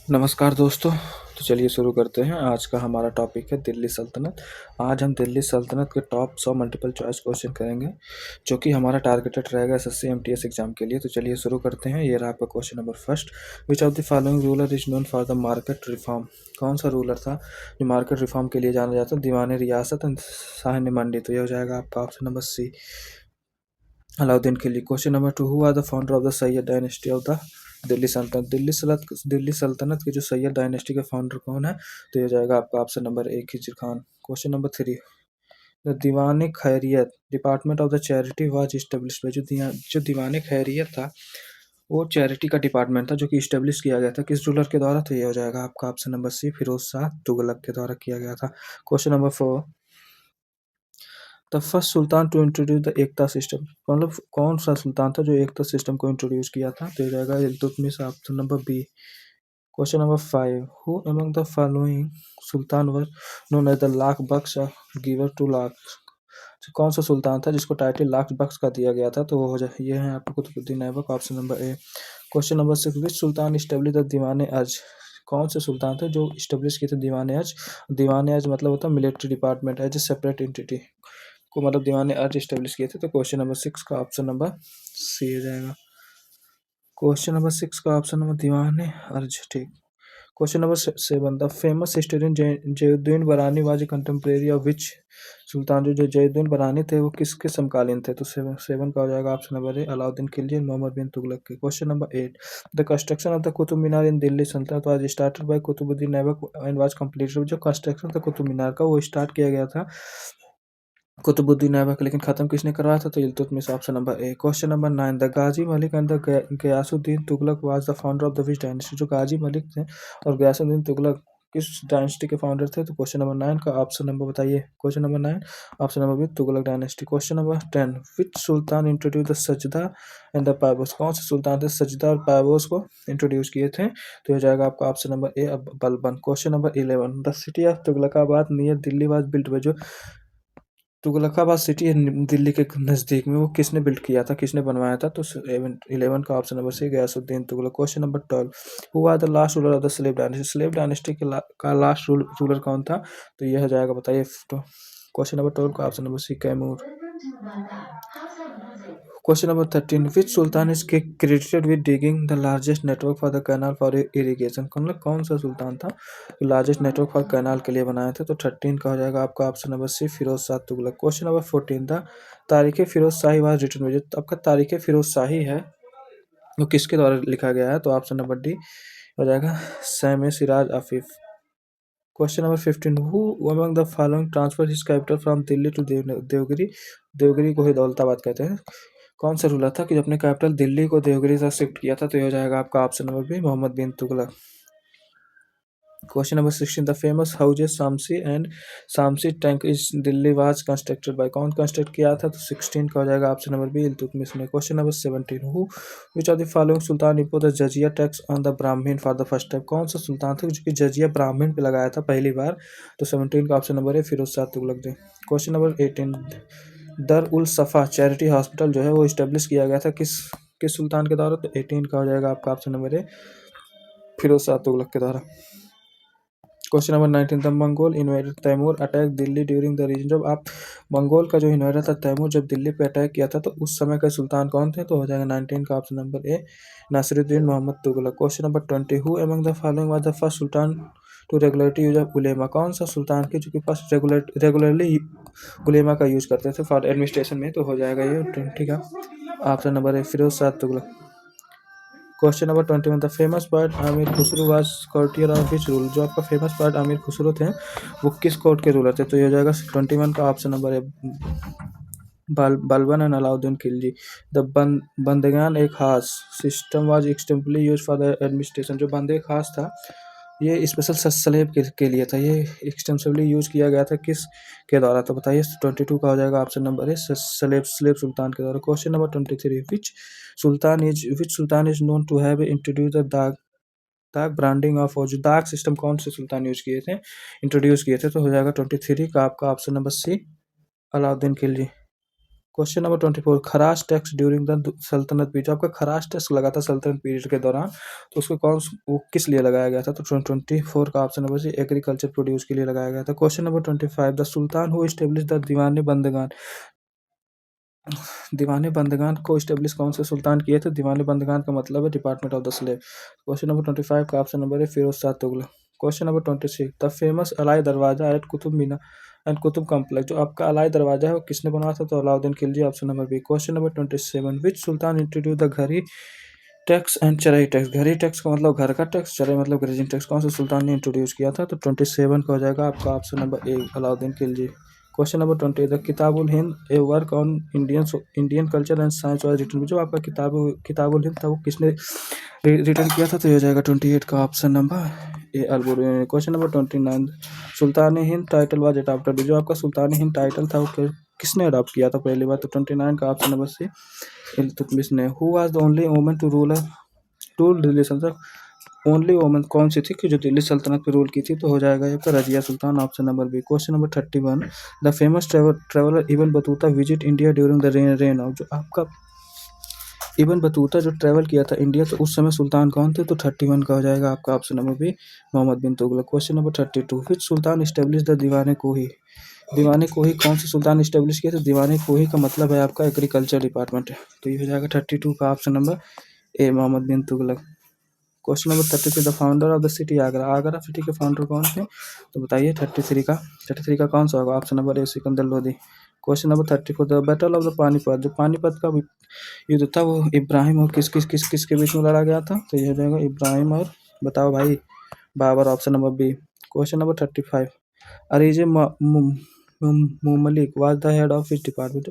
नमस्कार दोस्तों। तो चलिए शुरू करते हैं। आज का हमारा टॉपिक है दिल्ली सल्तनत। आज हम दिल्ली सल्तनत के टॉप 100 मल्टीपल चॉइस क्वेश्चन करेंगे, जो कि हमारा टारगेटेड रहेगा एसएससी एमटीएस एग्जाम के लिए। तो चलिए शुरू करते हैं। ये रहा आपका question number first. Which of the following ruler is known for the market reform? कौन सा रूलर था जो मार्केट रिफॉर्म के लिए जाना जाता है? दीवान रियासत एंड साहन मंडी। तो यह हो जाएगा आपका option number C, Alauddin Khilji. Question number two, who are the founder of the Sayyid dynasty of the Delhi Sultanate? Delhi सल्तनत के जो सैयद डायनेस्टी के फाउंडर कौन है? तो ये हो जाएगा आपका option number A, Khizr Khan. Question number three, the Diwan Khairat department of the charity was established. जो दीवान खैरियत था वो चैरिटी का डिपार्टमेंट था जो कि इस्टेब्लिश किया गया था किस रूलर के द्वारा? तो ये हो जाएगा आपका option number C, Firoz Shah Tughlaq के द्वारा किया गया था। Question number four, the first sultan to introduce the iqta system. मतलब कौन सा सुल्तान था जो एकता सिस्टम को इंट्रोड्यूस किया था? तो ये जाएगा Iltutmish, option number B. Question number five, who among the following sultan were known as the lakh Bakhsh giver to lakh? कौन सा सुल्तान था जिसको टाइटल लाख बख्श का दिया गया था? तो वो हो जाए ये है आपको Qutbuddin Aibak, option number A. Question number six, which sultan establish the Diwan Arz? कौन से सुल्तान थे जो इस्टेब्लिश किए थे दीवान अर्ज? दीवान अर्ज मतलब होता है military department as a separate entity को, मतलब दीवान अर्ज इस्टेब्लिश किए थे। तो क्वेश्चन नंबर सिक्स का ऑप्शन नंबर सी हो जाएगा। क्वेश्चन नंबर सिक्स का ऑप्शन नंबर दीवान अर्ज, ठीक। Question number seven, the famous historian Ziauddin Barani was a contemporary of which sultan? जो जयुद्दीन बरानी थे वो किसके समकालीन थे? तो सेवन सेवन का हो जाएगा option number A, Alauddin Khilji and Muhammad bin Tughlaq के। Question number eight, the construction of the Qutub Minar in Delhi सल्तनत was started by Qutbuddin Aibak and was completed. जो कंस्ट्रक्शन था कुतुब मीनार का वो स्टार्ट किया गया था कुतुबुद्दीन ऐबक, लेकिन खत्म किसने करवाया था? तो Iltutmish, option number A. Question number nine, the Ghazi Malik and the Ghiyasuddin Tughlaq was the founder of the which dynasty? जो गाजी मलिक थे और गयासुद्दीन तुगलक किस डायनेस्टी के फाउंडर थे? तो क्वेश्चन नंबर नाइन का ऑप्शन नंबर बताइए। Question number nine, option number B, Tughlaq dynasty. Question number ten, which sultan introduce the sajda and the paibos? कौन से सुल्तान थे सजदा और पायबोस को इंट्रोड्यूस किए थे? तो हो जाएगा आपका option number A, Balban. Question number eleven, the city of Tughlaqabad near Delhi was built by? जो तुगलकाबाद सिटी है दिल्ली के नज़दीक में, वो किसने बिल्ड किया था, किसने बनवाया था? तो 11 का option number C, Ghiyasuddin Tughlaq. Question number 12, who are the last ruler of the slave dynasty? Slave dynasty का लास्ट रूलर कौन था? तो यह हो जाएगा, बताइए। तो क्वेश्चन नंबर 12 का ऑप्शन नंबर सी, कैमूर। Question number 13, which sultan is credited with digging the largest network for the canal for irrigation? मतलब कौन सा सुल्तान था लार्जेस्ट नेटवर्क फॉर कैनाल के लिए बनाए थे? तो 13 का हो जाएगा आपका option number C, Firoz Shah Tughlaq. Question number 14, the Tarikh Firoz Shahi was written by? जो आपका तारीख फिरोज शाही है वो किसके द्वारा लिखा गया है? तो ऑप्शन नंबर डी हो जाएगा, Shams Siraj Afif. Question number 15, who among the following transfer his capital from Delhi to Devagiri? Devagiri को ही दौलताबाद कहते हैं। कौन सा रूलर था कि जो अपने कैपिटल दिल्ली को देवगिरी से शिफ्ट किया था? तो ये हो जाएगा आपका option number B, Mohammad bin Tughlaq. Question number 16, the famous Hauz Shamsi and Shamsi tank is Delhi was constructed by? कौन कंस्ट्रक्ट किया था? तो 16 का हो जाएगा ऑप्शन नंबर बी, इल्तुतमिश ने। Question number 17, who which of the following sultan impose the jizya tax on the Brahmin for the first time? कौन सा सुल्तान था जो कि जजिया ब्राह्मण पे लगाया था पहली बार? तो 17 का ऑप्शन नंबर है, फिरोज शाह तुगलक थे। क्वेश्चन नंबर 18, दर उल सफ़ा चैरिटी हॉस्पिटल जो है वो इस्टेब्लिश किया गया था किस किस सुल्तान के द्वारा? तो 18 का हो जाएगा आपका ऑप्शन नंबर है, फिरोज शाह तुगलक के द्वारा। Question number 19, the Mongol invader Timur attack Delhi during the reign? जब आप मंगोल का जो इन्वेडर था तैमूर जब दिल्ली पे अटैक किया था तो उस समय के सुल्तान कौन थे? तो हो जाएगा 19 का option number A, Nasiruddin Muhammad Tughlaq. Question number 20, who among the following was the first sultan to regulatory use of ulema? कौन सा सुल्तान के जो कि फर्स्ट रेगुलरली उलेमा का यूज करते थे फॉर एडमिनिस्ट्रेशन में? तो हो जाएगा ये 20 का ऑप्शन नंबर है, Firoz Shah Tughlaq. Question number 21, the famous poet Amir Khusro was courtier of which rule? जो आपका फेमस पोएट आमिर खुसरो थे वो किस कोर्ट के रूलर थे? तो ये हो जाएगा 21 का ऑप्शन नंबर है, Balban and Alauddin Khilji. The Bandagan e Khas system was extensively use for the administration? जो बंदे खास था ये स्पेशल स्लेब के लिए था, ये एक्सटेंसिवली यूज किया गया था किस के द्वारा? तो बताइए। 22 का हो जाएगा ऑप्शन नंबर है, स्लेब सुल्तान के द्वारा। Question number 23, which sultan is known to have introduce the dagh dagh branding of? और जो दाग सिस्टम कौन से सुल्तान यूज किए थे, इंट्रोड्यूस किए थे? तो हो जाएगा 23 का आपका option number C, Alauddin Khilji. Question number 24, Kharaj tax during the sultanate period. आपका खराज टैक्स लगा था सल्तनत पीरियड के दौरान, तो उसको वो किस लिए लगाया गया था? तो 24 का option number C agriculture produce के लिए लगाया गया था। Question number 25, the sultan who establish the Diwane Bandagan. दीवाने बंदगान को एस्टेब्लिश कौन से सुल्तान किए थे? दीवाने बंदगान का मतलब है department of the slave. Question number 25 का ऑप्शन नंबर है Firoz Shah Tughlaq. Question number 26, the famous Alai Darwaza at Qutub Minar and Qutub complex. जो आपका अलाई दरवाजा है वो किसने बनवाया था? तो Alauddin Khilji, option number B. Question number 27, which sultan introduce the ghari tax and charai tax. Ghari tax का मतलब घर का टैक्स, चराई मतलब ग्रेजिंग टैक्स कौन से सुल्तान ने इंट्रोड्यूस किया था? तो 27 का हो जाएगा आपका option number A, Alauddin Khilji. Question number 20, the Kitab ul Hind a work on Indian culture and science was written. जो आपका किताबुल हिंद था वो किसने रिटर्न किया था? तो ये हो जाएगा 28 का option number A, Al Biruni. Question number 29, sultan Hind title was adopted. जो आपका सुल्तान हिंद टाइटल था वो किसने अडॉप्ट किया था पहली बार? तो 29 का ऑप्शन नंबर सी, इल्तुतमिश ने। Who was the only woman to rule Delhi sultanate. Only woman कौन सी थी कि जो दिल्ली सल्तनत पे रूल की थी? तो हो जाएगा आपका Razia Sultan, option number B. Question number 31, the famous traveller Ibn Battuta visit India during the reign of. जो आपका इब्न बतूता जो ट्रैवल किया था इंडिया, तो उस समय सुल्तान कौन थे? तो 31 का हो जाएगा आपका option number B, Mohammad bin Tughlaq. Question number 32, which sultan establish the Diwane Kohi. दीवाने कोही कौन से सुल्तान इस्टेब्लिश किए थे? दीवाने कोही का मतलब है आपका एग्रीकल्चर डिपार्टमेंट है, तो ये हो जाएगा 32 का option number A, Mohammad bin Tughlaq. Question number 33, the founder of the city Agra. Agra city के फाउंडर कौन थे? तो बताइए 33 का कौन सा होगा? Option number A, Sikandar Lodhi. Question number 34, the battle of the Panipat. जो पानीपत का युद्ध था वो इब्राहिम और किस के बीच में लड़ा गया था? तो ये हो जाएगा इब्राहिम और, बताओ भाई, Babur, option number B. Question number 35, Ariz Mumalik was the head of his department.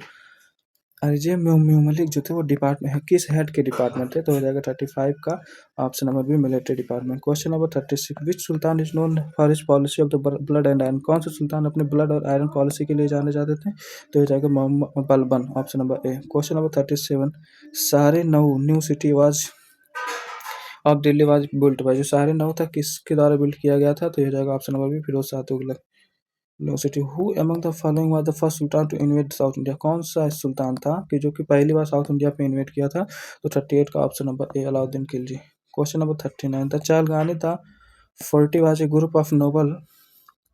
Ariz Mumalik जो थे वो डिपार्टमेंट किस हेड के डिपार्टमेंट थे? तो हो जाएगा 35 का option number B, military department. Question number 36, which sultan is known for his policy of the blood and iron. कौन से सुल्तान अपने ब्लड और आयरन पॉलिसी के लिए जाने जाते थे? तो हो जाएगा Mohammad Balban, option number A. Question number 37, सारे नऊ new city was of Delhi was built by. जो सारे नऊ था किसके द्वारा बिल्ट किया गया था? तो ये हो जाएगा option number B, Firoz Shah Tughlaq. New city, who among the following was the first sultan to invade south India. कौन सा सुल्तान था कि जो कि पहली बार साउथ इंडिया पे इन्वेट किया था? तो 38 का option number A, Alauddin Khilji. Question number 39, the Chahalgani the 40 was a group of noble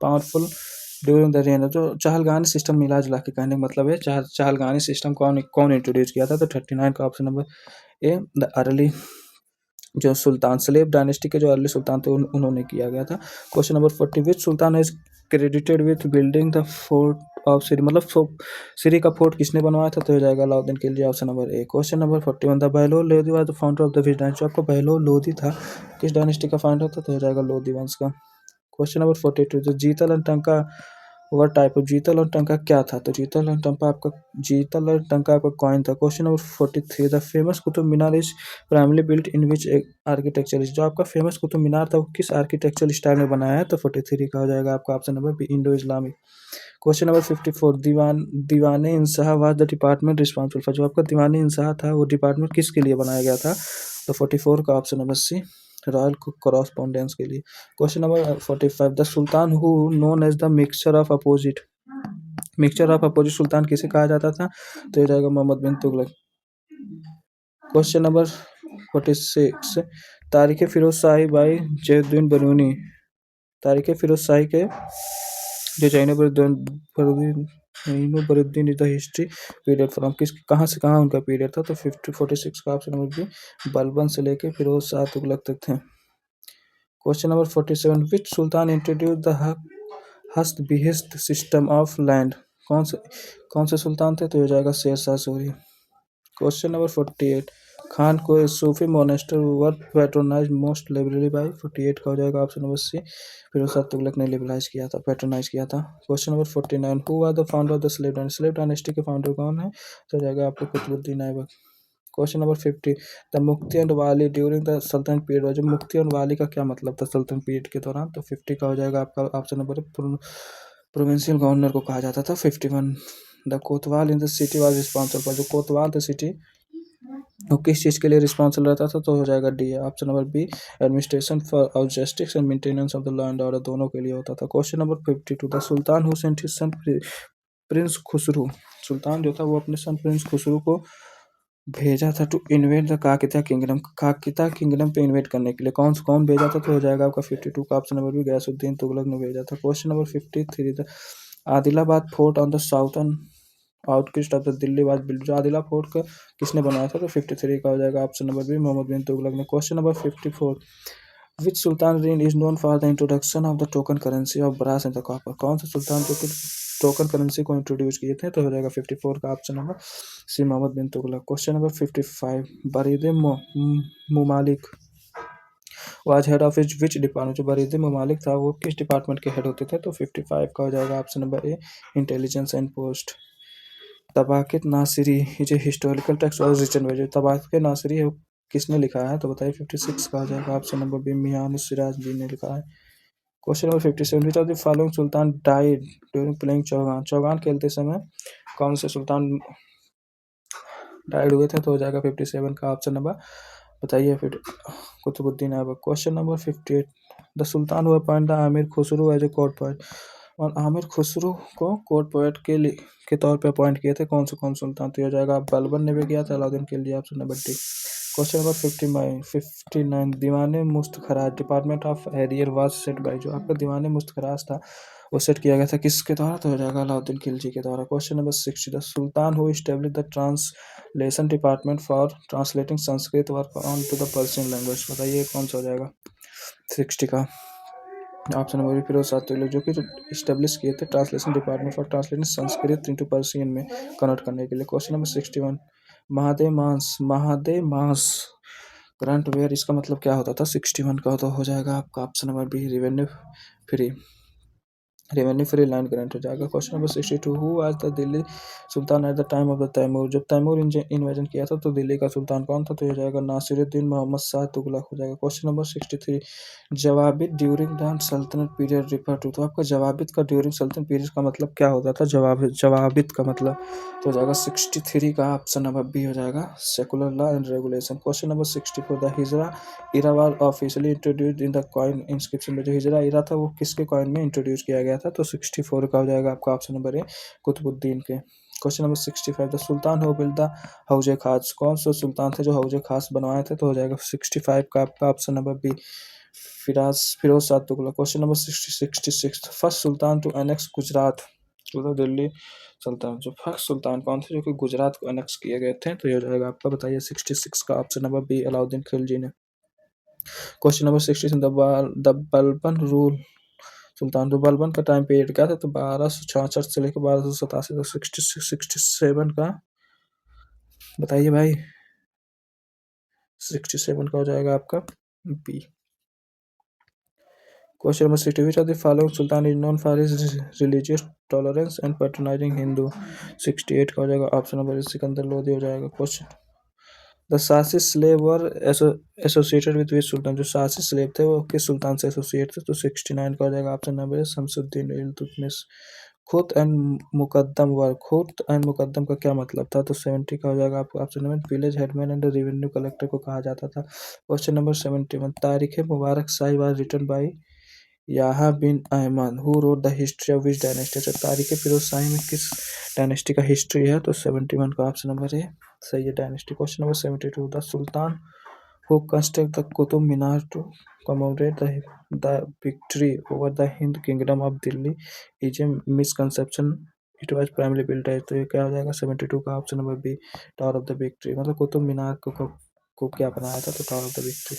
powerful during the reign. जो चाहलगानी सिस्टम मिला जुला के कहने का मतलब है चाहलगानी सिस्टम कौन कौन इंट्रोड्यूस किया था? तो 39 का option number A, the early जो सुल्तान स्लेव डायनेस्टी के जो अर्ली सुल्तान थे उन्होंने किया गया था। Question number 40, which sultan is credited with building the fort of Siri. मतलब सिरी का फोर्ट किसने बनवाया था? तो हो जाएगा Alauddin Khilji, option number A. Question number 41, the Bahlol Lodhi was the founder of the which dynasty. आपका बहलोल लोधी था किस डायनेस्टी का फाउंडर था? तो हो जाएगा लोधी वंश का। क्वेश्चन नंबर 42, जो जीतल एंड टंका वर टाइप ऑफ। जीतल और टंका क्या था? तो जीतल और टंका आपका कॉइन था। Question number 43, the famous Qutub Minar is primarily built in which architecture. जो आपका फेमस कुतुब मीनार था वो किस आर्किटेक्चरल स्टाइल में बनाया है? तो 43 का हो जाएगा आपका option number B, Indo Islamic. Question number 54, Diwan Insha was the department responsible for. जो आपका दीवाने इंसाह था वो डिपार्टमेंट किसके लिए बनाया गया था? तो 44 का option number C, royal correspondence के लिए। Question number 45, the sultan who known as the mixture of opposite सुल्तान किसे कहा जाता था? तो ये रहेगा Muhammad bin Tughlaq. Question number 46, Tarikh Firoz Shahi by Zainuddin Barani. Tarikh Firoz Shahi के जो बरुद्दीन is the history period from किस कहाँ से कहाँ उनका पीरियड था? तो 46 का ऑप्शन नंबर बी, बलबन से लेके फिरोज शाह तुगलक तक थे। Question number 47, which sultan introduce the हस्त बिहिस्त सिस्टम ऑफ लैंड। कौन से सुल्तान थे? तो हो जाएगा शेर शाह सूरी। क्वेश्चन नंबर 48, खान को Sufi monastery were patronize most liberally by. 48 का हो जाएगा option number C, Firoz Shah Tughlaq ने लिबरलाइज किया था, पैट्रोनाइज किया था। Question number 49, who are the founder of the slave dynasty के फाउंडर कौन है? तो हो जाएगा आपको Qutbuddin Aibak. Question number 50, the mufti and wali during the sultanate period. जो मुफ्ती और वाली का क्या मतलब था सल्तनत पीरियड के दौरान? तो 50 का हो जाएगा आपका ऑप्शन नंबर प्रोविंशियल गवर्नर को कहा जाता था। 51, the Kotwal in the city was responsible for. जो कोतवाल द सिटी वो किस चीज़ के लिए रिस्पॉन्सिबल रहता था? तो हो जाएगा D, option number B, administration for of justice and maintenance of the law and order, दोनों के लिए होता था। Question number 52, the sultan who sent his son prince Khusrau, सुल्तान जो था वो अपने सन प्रिंस खुसरू को भेजा था टू इन्वेट द काकिता किंगडम पे इन्वेट करने के लिए। कौन भेजा था? तो हो जाएगा आपका 52 का option number B, Ghiyasuddin Tughlaq ने भेजा था। Question number 53, the Adilabad fort on the southern outskirts of the Delhi was build. जो आदिला फोर्ट का किसने बनाया था? तो 53 का हो जाएगा option number B, Mohammad bin Tughlaq ने। Question number 54, which sultan reign is known for the introduction of the token currency of brass and the copper. कौन सा सुल्तान जो कि टोकन करेंसी को इंट्रोड्यूस किए थे? तो हो जाएगा 54 का option number C, Muhammad bin Tughlaq. Question number 55, Barid Mumalik was head of which department. जो बरीदे मुमालिक था वो किस डिपार्टमेंट के हेड होते थे? तो 55 का हो जाएगा option number A, intelligence and post. Tabaqat Nasiri is a historical text और रिटन बाय। जो तबाक़त नासिरी है वो किसने लिखा है? तो बताइए। 56 का हो जाएगा ऑप्शन नंबर बी, मियां सिराज जी ने लिखा है। Question number 57, which of the following Sultan died during playing Chaugan. Chaugan खेलते समय कौन से सुल्तान डाइड हुए थे? तो हो जाएगा 57 का ऑप्शन नंबर, बताइए फिर, Qutbuddin Aibak. Question number 58, the sultan who appoint the Amir Khusrau as a court poet. और आमिर खुसरू को कोर्ट पोएट के तौर पे अपॉइंट किए थे कौन सुल्तान? तो हो जाएगा बलबन ने भी किया था, Alauddin Khilji, option number D. Question number 59, Diwan Mustakhraj department of arrear was set by. जो आपका दीवाने मुस्तखराज था वो सेट किया गया था किसके द्वारा? तो हो जाएगा अलाउद्दीन खिलजी के द्वारा। Question number 60, the sultan who establish the translation department for translating Sanskrit work on to the Persian language. बताइए कौन सा हो जाएगा 60 का ऑप्शन नंबर फिरोज शाह तुगलक, जो कि इस्टेब्लिश किए थे translation department for translating Sanskrit into Persian में कन्वर्ट करने के लिए। Question number 61, Madad Maash grant were, इसका मतलब क्या होता था? 61 का तो हो जाएगा आपका option number B, free revenue free land grant हो जाएगा। Question number 62, who was the Delhi sultan at the time of the Timur. जब तैमूर इन्वेजन किया था तो दिल्ली का सुल्तान कौन था? तो हो जाएगा नासिरुद्दीन मोहम्मद शाह तुगलक हो जाएगा। Question number 63, जवाबिद during the sultanate period refer to. तो आपका जवाबिद का ड्यूरिंग सल्तनत पीरियड का मतलब क्या होता था? जवाबिद का मतलब तो हो जाएगा 63 का ऑप्शन नंबर बी हो जाएगा, secular law and regulation. Question number 64, the Hijra era was officially introduced in the coin inscription में। जो हिजरा इरा था वो किसके कॉइन में इंट्रोड्यूस किया गया था? तो 64 का हो जाएगा आपका ऑप्शन नंबर ए, कुतुबुद्दीन के। Question number 65, the sultan who build the हौज खास। कौन सा सुल्तान थे जो हौज खास बनवाए थे? तो हो जाएगा 65 का आपका option number B, Firoz Shah Tughlaq. Question number 66, first sultan to annex Gujarat तो दिल्ली सुल्तान। जो फर्स्ट सुल्तान कौन थे जो कि गुजरात को एनेक्स किए गए थे? तो ये हो जाएगा आपका, बताइए 66 का option number B, Alauddin Khilji ने। Question number 67, the Balban rule sultan. जो बलबन का टाइम पीरियड क्या था? तो 1266 से लेकर 1287 तक। 67 का बताइए भाई, 67 का हो जाएगा आपका बी। Question number 60, which of the following sultan is known for his religious tolerance and patronizing Hindu। 68 का हो जाएगा ऑप्शन नंबर सिकंदर लोधी हो जाएगा। क्वेश्चन, द सासिस slave were associated with which sultan. जो सासिस स्लेव थे वो किस सुल्तान से एसोसिएट थे? तो 69 का हो जाएगा option number Shamsuddin Iltutmish. Khut and muqaddam were, khut and muqaddam का क्या मतलब था? तो 70 का हो जाएगा आपका option number, village headman and revenue collector को कहा जाता था। Question number 71, Tarikh Mubarak Shahi was written by Yahya bin Ahmad who wrote the history of which dynasty. अच्छा, तारीख फिरोज शाही में किस डायनेस्टी का हिस्ट्री है? तो 71 का ऑप्शन नंबर है सही है, dynasty. Question number 72, the sultan who construct the Qutub Minar to commemorate the victory over the Hind kingdom of Delhi is a misconception, it was primary built as. तो ये क्या हो जाएगा 72 का option number B, tower of the victory. मतलब कुतुब मीनार को क्या बनाया था? तो tower of the victory.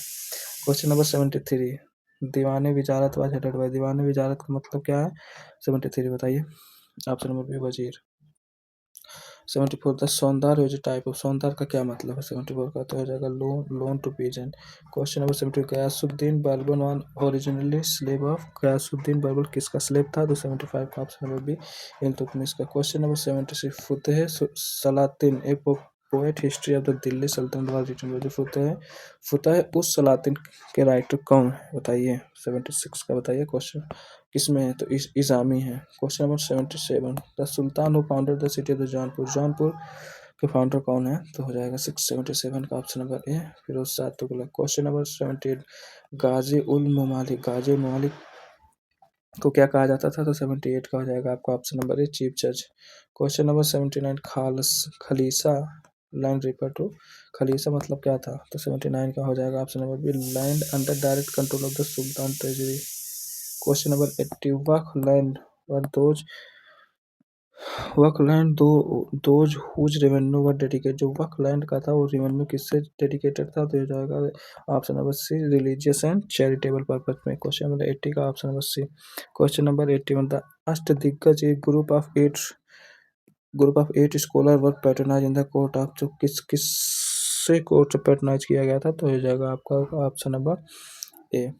Question number 73, Diwane विजारत was headed by. दीवाने विजारत का मतलब क्या है? 73 बताइए, ऑप्शन नंबर बी, वजीर। 74, द सौंदर्य इज टाइप ऑफ। सौंदर्य का क्या मतलब है? 74 का तो हो जाएगा loan to peasant. Question number 72, Ghiyasuddin Balban one originally slave of. Ghiyasuddin Balban किसका स्लेव था? तो 75 का ऑप्शन नंबर बी, इल्तुतमिश का। Question number 76, Futuh Salatin a poet history of the Delhi सल्तनत वाज रिटन बाय। जो फतेह उस सलातिन के राइटर कौन है? बताइए 76 का बताइए क्वेश्चन किसमें है? तो इज़ामी है। Question number 77, the sultan who founded the city of the Jaunpur. Jaunpur के फाउंडर कौन है? तो हो जाएगा 677 का option number A, Firoz Shah Tughlaq. Question number 78, Ghazi ul Mamalik. Ghazi ul ममालिक को क्या कहा जाता था? तो 78 का हो जाएगा आपका ऑप्शन नंबर ए चीफ जज। क्वेश्चन नंबर 79 खालस Khalisa land refer to. Khalisa मतलब क्या था? तो 79 का हो जाएगा option number B land under direct control of the sultan treasury. Question number 80 waqf land were those waqf land those whose revenue were dedicate. जो वक्फ लैंड का था वो रेवेन्यू किससे डेडिकेटेड था? तो ये जाएगा option number C religious and charitable purpose में। क्वेश्चन नंबर 80 का option number C. Question number 81 the Ashtadiggaja एक group of eight scholar were patronize in the court of. जो किस से कोर्ट पैट्रोनाइज किया गया था? तो ये जाएगा आपका ऑप्शन नंबर ए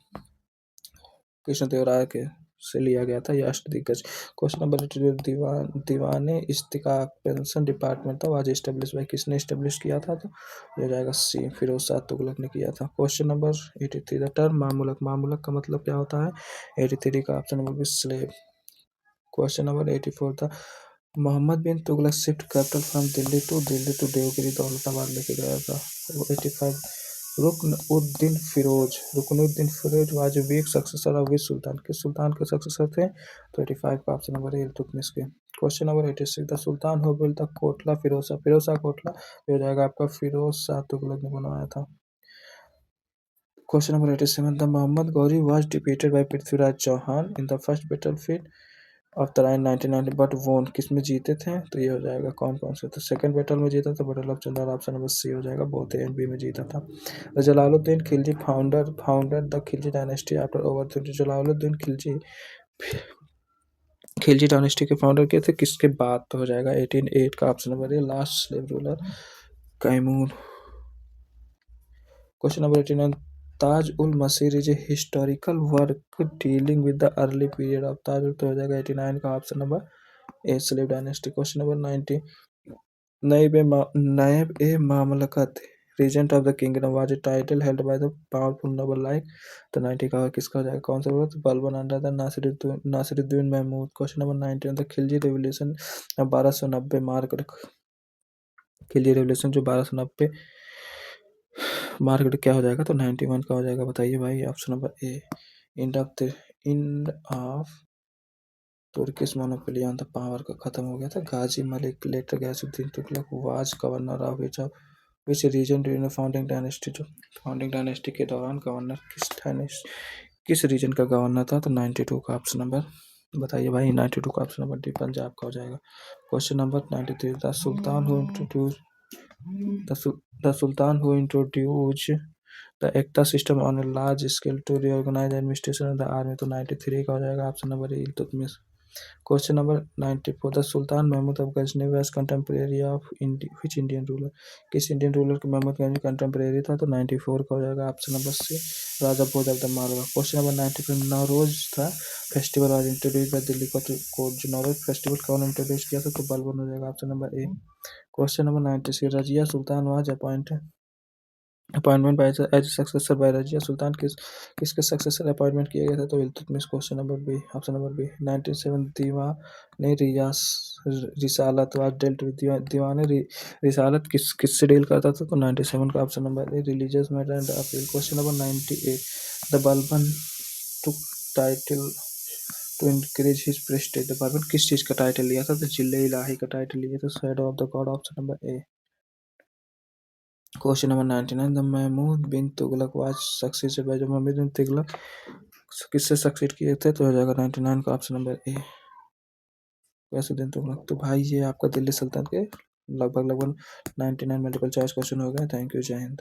कृष्णदेवराय के से लिया गया था ये अष्टदिग्गज। क्वेश्चन नंबर 82 दीवाने इस्तिकाक पेंशन डिपार्टमेंट था वो आज एस्टेब्लिश बाय किसने एस्टेब्लिश किया था? तो ये जाएगा सी फिरोज शाह तुगलक ने किया था। Question number 83 the term Mamluk. Mamluk का मतलब क्या होता है? 83 का option number B slave. Question number 84 था Muhammad bin Tughlaq shift capital from Delhi to Devagiri Daulatabad लेके गया था। 85 Ruknuddin Firoz was weak successor of which sultan. किस सुल्तान के सक्सेसर थे? तो 85 का ऑप्शन नंबर ए इल्तुतमिश के। Question number 86 the sultan who built the Kotla Firoz Shah Kotla हो जाएगा आपका फिरोज शाह तुगलक ने बनवाया था। Question number 87 the Mohammad Ghori was defeated by Prithviraj Chauhan in the first battlefield of Tarain 1990 but won. किस में जीते थे? तो ये हो जाएगा कौन कौन से? तो सेकंड बैटल में जीता था battle of Chandra. Option number C हो जाएगा बोथ ए एंड बी में जीता था। Jalaluddin Khilji founder the Khilji dynasty after over. Jalaluddin Khilji Khilji dynasty के फाउंडर के थे किसके बाद? तो हो जाएगा 1808 का option number A last slave ruler Kaimur. Question number 89 Taj ul Maasir is a historical work dealing with the early period of Taj ul. तो हो जाएगा 89 का option number A slave dynasty. Question number 90 Naib e Mamlakat regent of the kingdom was a title held by the powerful noble like. तो 90 का किसका हो जाएगा? कौन सा बोला? तो Balban under the Nasiruddin Mahmud. Question number 91 the Khilji revolution 1290 Khilji revolution जो 1290 मार्केट क्या हो जाएगा? तो 91 का हो जाएगा। बताइए भाई option number A end of Turkish monopoly on the power का खत्म हो गया था। Ghazi Malik later Ghiyasuddin Tughlaq was governor of which region during founding dynasty. जो फाउंडिंग डायनेस्टी के दौरान गवर्नर किस रीजन का गवर्नर था? तो 92 का ऑप्शन नंबर बताइए भाई। 92 का ऑप्शन नंबर डी पंजाब का हो जाएगा। Question number 93 the sultan who introduce the Sultan who introduced the Ekta system on a large scale to reorganize the administration of the army। तो 93 का हो जाएगा option number A Iltutmish. Question number 94 the sultan Mahmud of Ghazni was contemporary of which Indian ruler. किस Indian ruler के Mahmud Ghazni contemporary था? तो 94 का हो जाएगा option number C Raja Bhoj of the Malwa. Question number 95 Nauroz था festival was introduce by Delhi court. जो नवरोज फेस्टिवल कौन इंट्रोड्यूस किया था? तो बलबन हो जाएगा option number A. Question number 96 Razia Sultan was appointment by as successor by Razia Sultan किसके सक्सेसर अपॉइंटमेंट किया गया था? तो Iltutmish. Question number B option number B. 97 Diwan रिसालत वाज डेल्ट विद दीवाने रिसालत किससे डील करता था? तो 97 का option number A religious matter and appeal. Question number 98 the Balban took title to increase his prestige. The Balban किस चीज का टाइटल लिया था? तो जिले इलाही का टाइटल लिया था। Shadow of the god option number A. Question number 99 the Mahmud bin Tughlaq was successor by. जो महमूद बिन तुगलक किससे सक्सेड किए थे? तो हो जाएगा 99 का option number A Ghiyasuddin Tughlaq. तो भाई ये आपका दिल्ली सल्तनत के लगभग 99 मल्टीपल चॉइस क्वेश्चन हो गए। थैंक यू, जय हिंद।